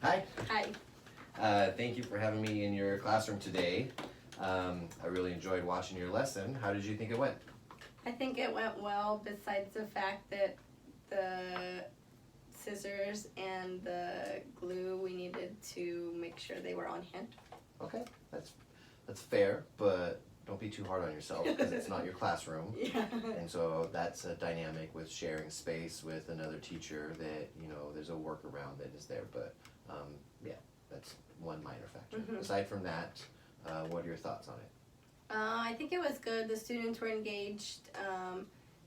Hi. Hi. Thank you for having me in your classroom today. I really enjoyed watching your lesson. How did you think it went? I think it went well, besides the fact that the scissors and the glue, we needed to make sure they were on hand. Okay, that's fair, but don't be too hard on yourself because it's not your classroom. Yeah. And so that's a dynamic with sharing space with another teacher that, there's a workaround that is there, but yeah, that's one minor factor. Mhm. Aside from that, what are your thoughts on it? I think it was good. The students were engaged.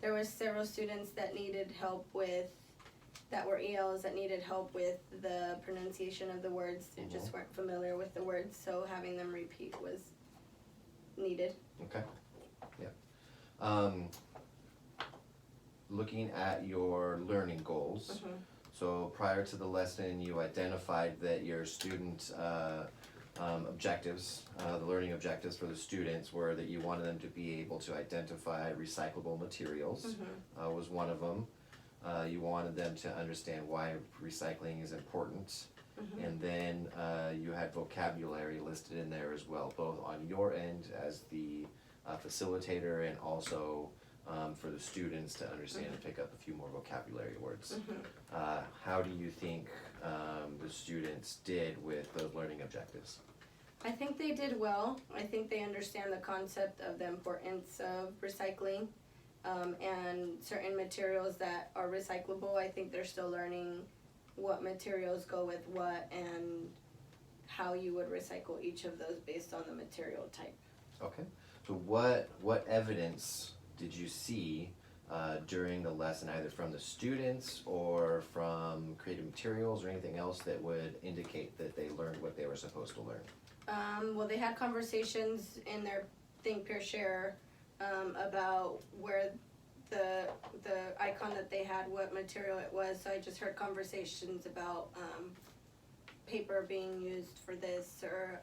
There was several students that needed help that were ELs that needed help with the pronunciation of the words. They just weren't familiar with the words, so having them repeat was needed. Okay, yeah. Looking at your learning goals, so prior to the lesson, you identified that your student objectives, the learning objectives for the students were that you wanted them to be able to identify recyclable materials, was one of them. You wanted them to understand why recycling is important. And then you had vocabulary listed in there as well, both on your end as the facilitator and also for the students to understand and pick up a few more vocabulary words. How do you think the students did with those learning objectives? I think they did well. I think they understand the concept of the importance of recycling and certain materials that are recyclable. I think they're still learning what materials go with what and how you would recycle each of those based on the material type. Okay, so what evidence did you see during the lesson, either from the students or from creative materials or anything else that would indicate that they learned what they were supposed to learn? Well, they had conversations in their Think, Pair, Share about where the icon that they had, what material it was. So I just heard conversations about paper being used for this or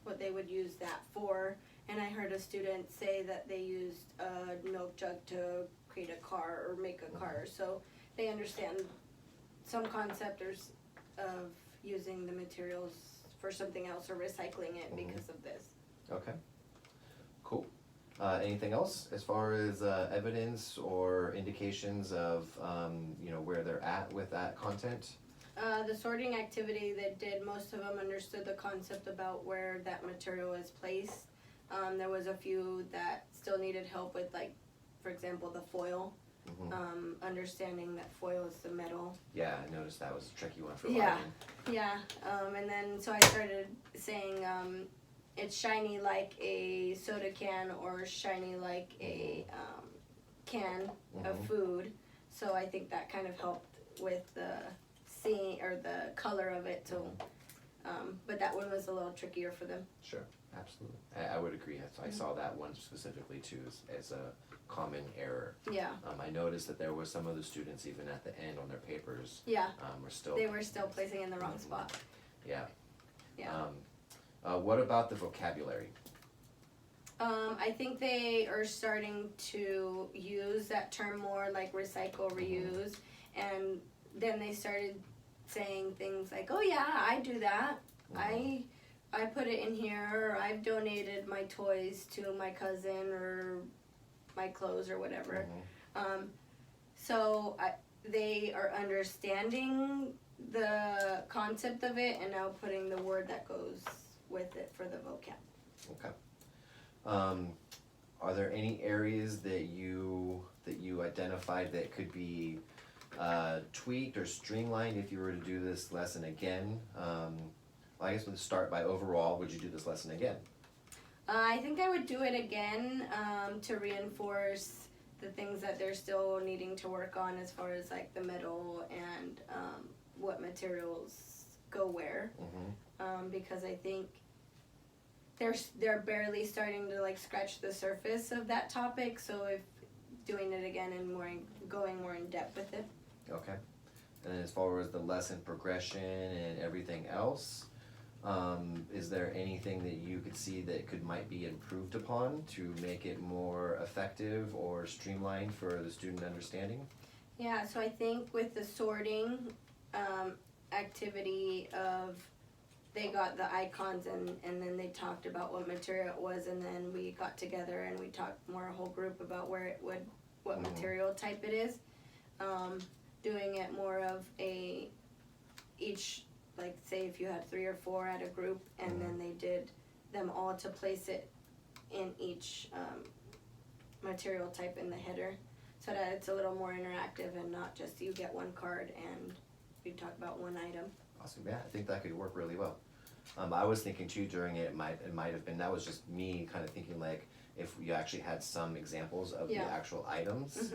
what they would use that for. And I heard a student say that they used a milk jug to create a car or make a car. So they understand some concepts of using the materials for something else or recycling it because of this. Okay, cool. Anything else as far as evidence or indications of where they're at with that content? The sorting activity they did, most of them understood the concept about where that material is placed. There was a few that still needed help with, like, for example, the foil. Understanding that foil is the metal. Yeah, I noticed that was a tricky one for a lot of them. Yeah, and then so I started saying it's shiny like a soda can or shiny like a can of food. So I think that kind of helped with the seeing or the color of it. So, but that one was a little trickier for them. Sure, absolutely. I would agree. I saw that one specifically too as a common error. Yeah. I noticed that there was some of the students even at the end on their papers. Yeah. They were still placing in the wrong spot. Yeah. Yeah. What about the vocabulary? I think they are starting to use that term more, like recycle, reuse, and then they started saying things like, "Oh yeah, I do that. I put it in here. Or I've donated my toys to my cousin or my clothes or whatever." So they are understanding the concept of it and now putting the word that goes with it for the vocab. Okay. Are there any areas that you identified that could be tweaked or streamlined if you were to do this lesson again? Well, I guess we'll start by overall, would you do this lesson again? I think I would do it again to reinforce the things that they're still needing to work on as far as like the metal and what materials go where. Because I think they're barely starting to like scratch the surface of that topic. So if doing it again and going more in depth with it. Okay. And then as far as the lesson progression and everything else, is there anything that you could see that might be improved upon to make it more effective or streamlined for the student understanding? Yeah, so I think with the sorting, activity of, they got the icons and then they talked about what material it was, and then we got together and we talked more, a whole group, about where it would, what Mhm. material type it is. Doing it more of a, each, like say if you had 3 or 4 at a group, and then they did them all to place it in each material type in the header, so that it's a little more interactive and not just you get one card and we talk about one item. Awesome, yeah, I think that could work really well. I was thinking too during it might have been, that was just me kind of thinking like, if you actually had some examples of the Yeah. actual items,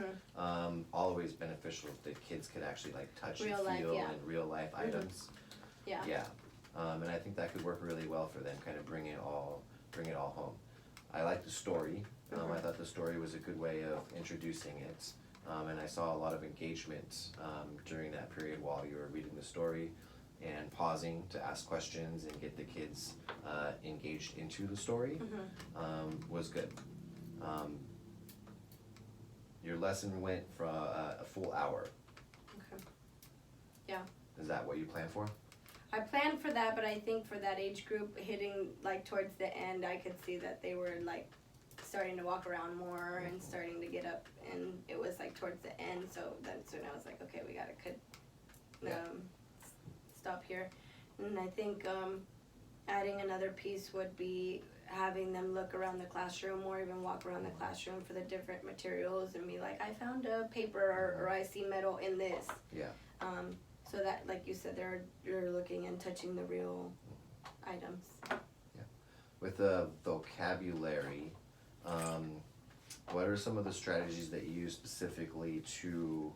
always beneficial if the kids could actually like touch Real and life, feel yeah. and real life items. Yeah. Yeah, and I think that could work really well for them, kind of bring it all home. I like the story. I thought the story was a good way of introducing it, and I saw a lot of engagement during that period while you were reading the story, and pausing to ask questions and get the kids engaged into the story was good. Your lesson went for a full hour. Okay. Yeah. Is that what you planned for? I planned for that, but I think for that age group, hitting like towards the end, I could see that they were like starting to walk around more and starting to get up, and it was like towards the end, so that's when I was like, okay, we gotta stop here. And I think adding another piece would be having them look around the classroom, or even walk around the classroom for the different materials and be like, I found a paper, or I see metal in this. Yeah. So that, like you said, you're looking and touching the real items. With the vocabulary, what are some of the strategies that you use specifically to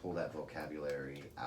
pull that vocabulary out?